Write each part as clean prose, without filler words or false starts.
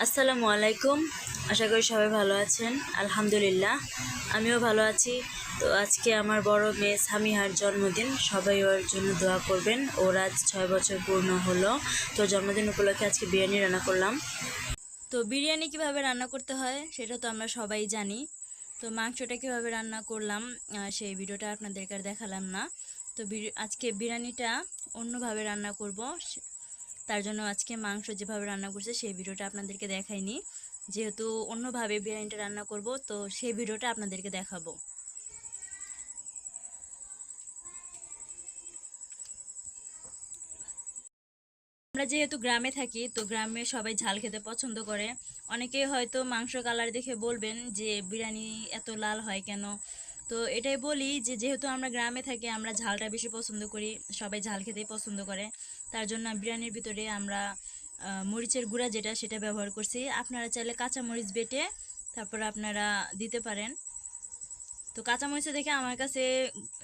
আসসালামু আলাইকুম। আশা করি সবাই ভালো আছেন। আলহামদুলিল্লাহ আমিও ভালো আছি। তো আজকে আমার বড় মেয়ে সামিহার জন্মদিন, সবাই ওর জন্য দোয়া করবেন। ওর আজ 6 বছর পূর্ণ হলো। তো জন্মদিন উপলক্ষে আজকে বিরিয়ানি রান্না করলাম। তো বিরিয়ানি কিভাবে রান্না করতে হয় সেটা তো আমরা সবাই জানি। তো মাংসটা কিভাবে রান্না করলাম সেই ভিডিওটা আপনাদেরকে আর দেখালাম না। তো আজকে বিরিয়ানিটা অন্যভাবে রান্না করব। তার জন্য আজকে মাংস যেভাবে রান্না করছে সেই ভিডিওটা আপনাদেরকে দেখাইনি, যেহেতু অন্যভাবে বিরিয়ানিটা রান্না করব, তো সেই ভিডিওটা আপনাদেরকে দেখাবো। আমরা যেহেতু গ্রামে থাকি, তো গ্রামে সবাই ঝাল খেতে পছন্দ করে। অনেকেই হয়তো মাংস কালার দেখে বলবেন যে বিরিয়ানি এত লাল হয় কেন। তো এটাই বলি যে যেহেতু আমরা গ্রামে থাকি, আমরা ঝালটা বেশি পছন্দ করি, সবাই ঝাল খেতেই পছন্দ করে। তার জন্য বিরিয়ানির ভিতরে আমরা মরিচের গুঁড়া যেটা সেটা ব্যবহার করছি। আপনারা চাইলে কাঁচা মরিচ বেটে তারপর আপনারা দিতে পারেন। তো কাঁচা মরিচে দেখে আমার কাছে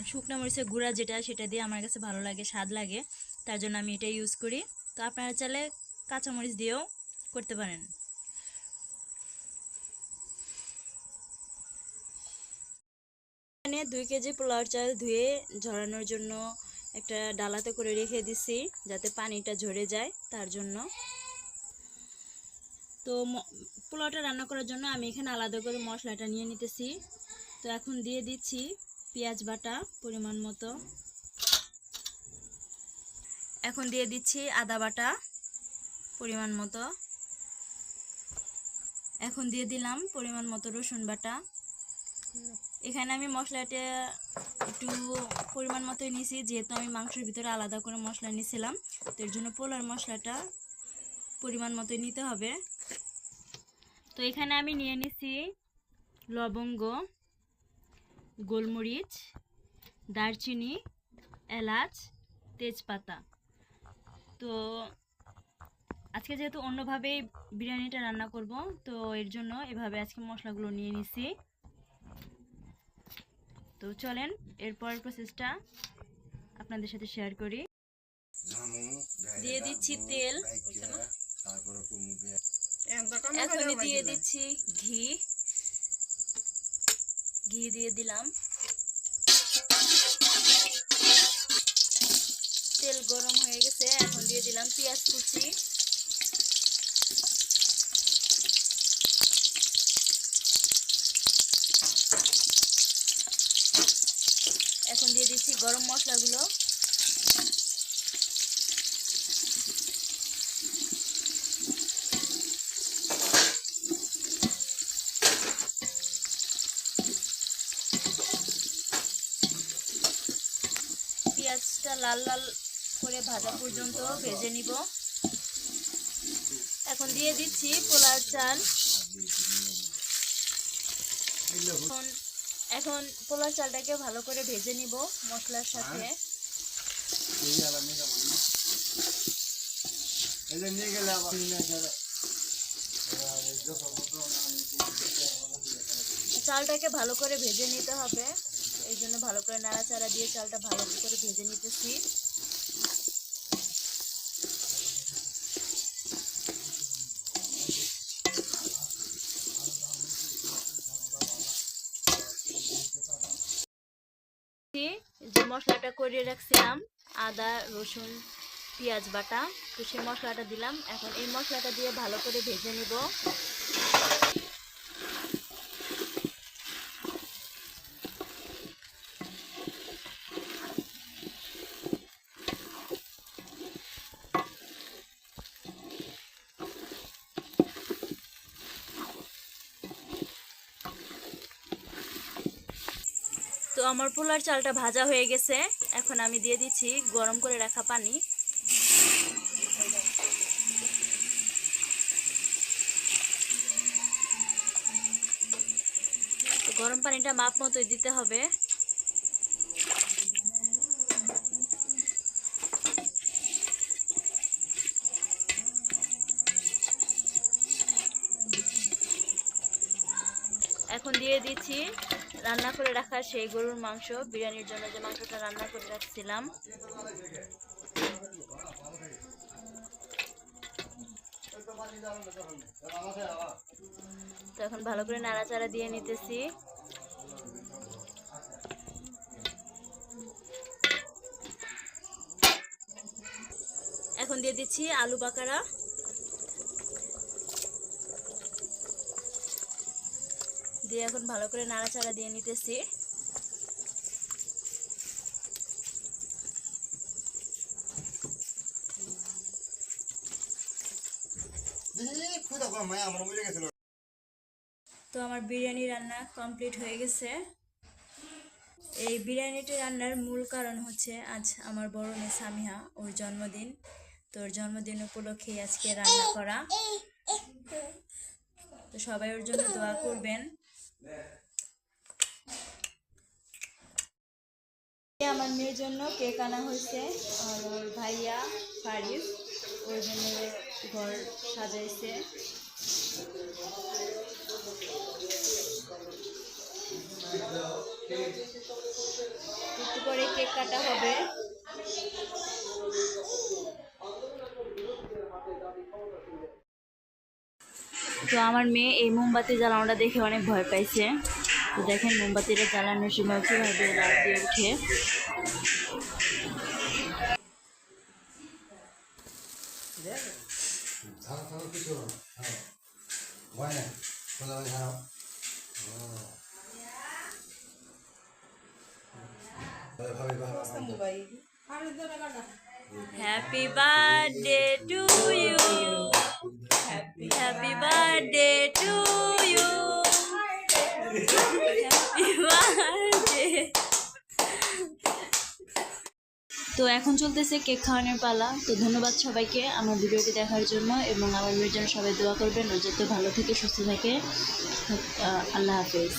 শুকনো মরিচের গুঁড়া যেটা সেটা দিয়ে আমার কাছে ভালো লাগে, স্বাদ লাগে। তার জন্য আমি এটা ইউজ করি। তো আপনারা চাইলে কাঁচা মরিচ দিয়েও করতে পারেন। এখানে 2 কেজি পোলাও চাল ধুয়ে ঝরানোর জন্য একটা ডালাতে করে রেখে দিছি, যাতে পানিটা ঝরে যায় তার জন্য। তো পোলাওটা রান্না করার জন্য আমি এখানে আলাদা করে মশলাটা নিয়ে নিতেছি। তো এখন দিয়ে দিচ্ছি পেঁয়াজ বাটা পরিমাণ মতো। এখন দিয়ে দিচ্ছি আদা বাটা পরিমাণ মতো। এখন দিয়ে দিলাম পরিমাণ মতো রসুন বাটা। এখানে আমি মশলাটা একটু পরিমাণ মতোই নিয়েছি, যেহেতু আমি মাংসের ভিতরে আলাদা করে মশলা নিয়েছিলাম। তো এর জন্য পোলার মশলাটা পরিমাণ মতোই নিতে হবে। তো এখানে আমি নিয়ে নিছি লবঙ্গ, গোলমরিচ, দারচিনি, এলাচ, তেজপাতা। তো আজকে যেহেতু অন্যভাবে বিরিয়ানিটা রান্না করব, তো এর জন্য এভাবে আজকে মশলাগুলো নিয়ে নিছি। তো চলেন এরপরের প্রসেসটা আপনাদের সাথে শেয়ার করি। দিয়ে দিচ্ছি তেল, এখন দিয়ে দিচ্ছি ঘি। ঘি দিয়ে দিলাম। তেল গরম হয়ে গেছে, এখন দিয়ে দিলাম পেঁয়াজ কুচি। এখন দিয়ে দিচ্ছি গরম মশলাগুলো। পেঁয়াজটা লাল লাল করে ভাজা পর্যন্ত ভেজে নিব। এখন দিয়ে দিচ্ছি পোলার চাল। এখন পোলার চালটাকে ভালো করে ভেজে নিব মশলার সাথে। চালটাকে ভালো করে ভেজে নিতে হবে, এই জন্য ভালো করে নাড়াচাড়া দিয়ে চালটা ভালো করে ভেজে নিতেছি। যে মশলাটা করে রাখছিলাম আদা রসুন পেঁয়াজ বাটা, তো সেই মশলাটা দিলাম। এখন এই মশলাটা দিয়ে ভালো করে ভেজে নিব। তো আমার পোলার চালটা ভাজা হয়ে গেছে, এখন আমি দিয়ে দিচ্ছি গরম করে রাখা পানি। তো গরম পানিটা মাপ মতোই দিতে হবে। এখন দিয়ে দিচ্ছি রান্না করে রাখা সেই গরুর মাংস, বিরিয়ানির জন্য যে মাংসটা রান্না করে রাখছিলাম। তো এখন ভালো করে নাড়াচাড়া দিয়ে নিতেছি। এখন দিয়ে দিচ্ছি আলু বাকারা। দিয়ে এখন ভালো করে নাড়াচাড়া দিয়ে নিতেছি। তো আমার বিরিয়ানি রান্না কমপ্লিট হয়ে গেছে। এই বিরিয়ানিটি রান্নার মূল কারণ হচ্ছে আজ আমার বড় মেয়ে সামিহা, ওর জন্মদিন। তোর জন্মদিন উপলক্ষে আজকে রান্না করা। তো সবাই ওর জন্য দোয়া করবেন। আমার মেয়ের জন্য কেক আনা হয়েছে, আর ওর ভাইয়া ফারিস ওর জন্য ঘর সাজাইছে। একটু পরে কেক কাটা হবে। তো আমার মেয়ে এই মোমবাতি জ্বালানোটা দেখে অনেক ভয় পাইছে। তো দেখেন মোমবাতিটা জ্বালানোর সময় কীভাবে রাত দিয়ে উঠে। Happy birthday to you, happy birthday to you, happy birthday. তো এখন চলতেছে কেক খাওয়ানোর পালা। তো ধন্যবাদ সবাইকে আমার ভিডিওটি দেখার জন্য, এবং আমার মেয়ের জন্য সবাই দোয়া করবেন, ও যাতে ভালো থেকে সুস্থ থাকে। আল্লাহ হাফেজ।